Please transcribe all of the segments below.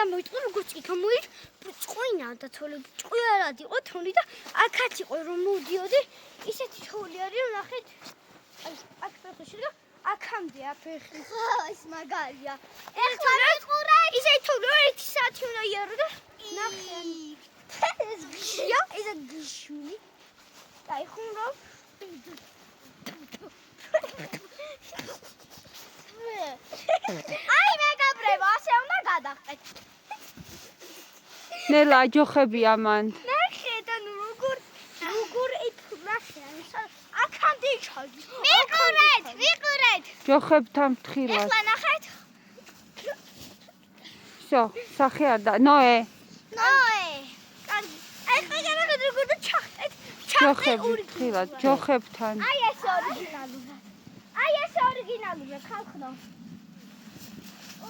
გამოიწვა როგორც კი გამოიწ ბრწყინა და თოლი ბრწყიარად იყო თოლი და აქაც იყო რომ მოდიოდი ისეთი თოლი არის რომ ნახეთ აი აქ ფეხში და აქამდე აფეხი ის მაგარია ეხლა მეყურე ისეთი თოლი 1 საათი უნდა იარო და ნახე ეს გშია ეს გშვილი და იხურო აი მეგობრებო ასე უნდა გადახტეთ ნელა ჯოხები ამან ნახე და როგორ ნახე აქამდე ჩავდი ვიყურეთ ჯოხებთან მთხილად ეხლა ნახეთ всё სახე არ და ნოე კარგი ეხლა განახეთ როგორ ჩახტეთ ჯოხები მთხილად ჯოხებთან აი ეს ორიგინალურია ხალხო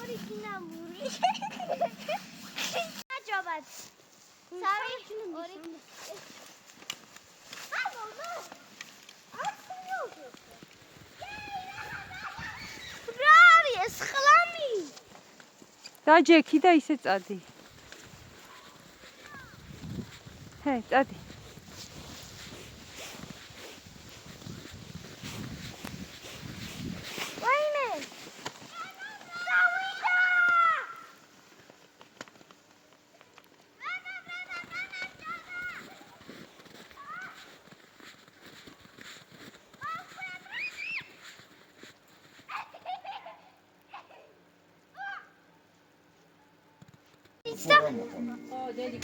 ორიგინალური აჯობად სავი ორი ბრარი ეს ხლამი დაჯექი და ისე წადი ჰე წადი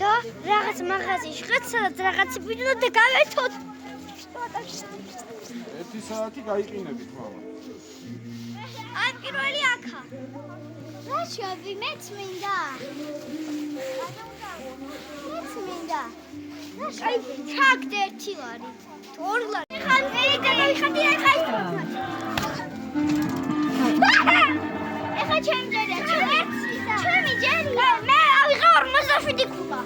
და რაღაც მაღაზიაში ხარ სადაც რაღაც ვიდეო და გავეთოთ 1 საათი გაიყინებით მამა აი პირველი აქა რა შევი მეც მინდა აი ჩაკ ერთი ვარი თორლა ხან ვიღადი ეხა ჩემი ჯერია ჩემი ჯერია მე ავიღე 47 კუბა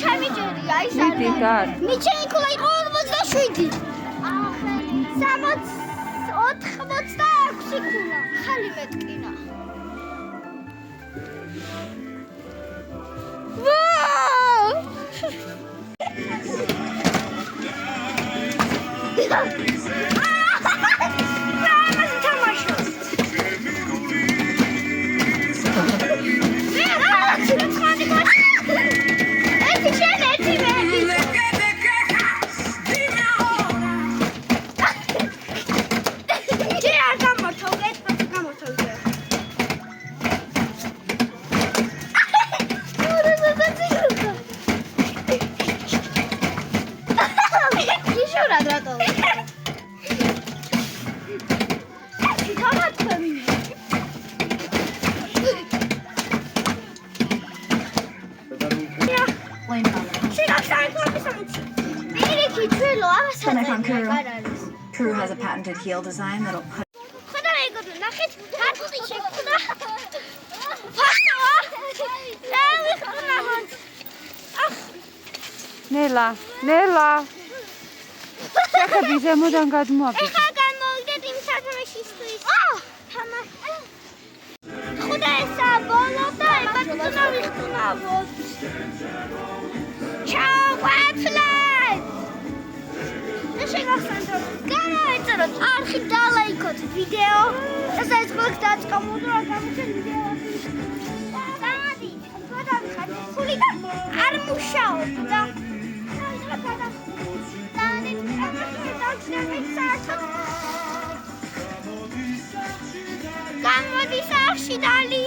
ჩემი ჯერია ის არის მიჩენი კუბა იყო 47 86 კუბა ხალი მეტკინა Crew has a patented heel design that'll put ნელა სახები ზემოდან გადმოაბიდი ეხლა განმოვიდეთ იმ საქმეში ის ხუდაესა ბოლო და ებატუნა ვიხტნავოთ ჩავათლეთ შეგახსენდოთ განაეწეროთ არხი და ლაიქოთ ვიდეო და საერთოდ დაწყობთ რა გამოჩენ ვიდეო დადი გადავიხართ ფული და არ მუშაობ და გამოდის არხში დალი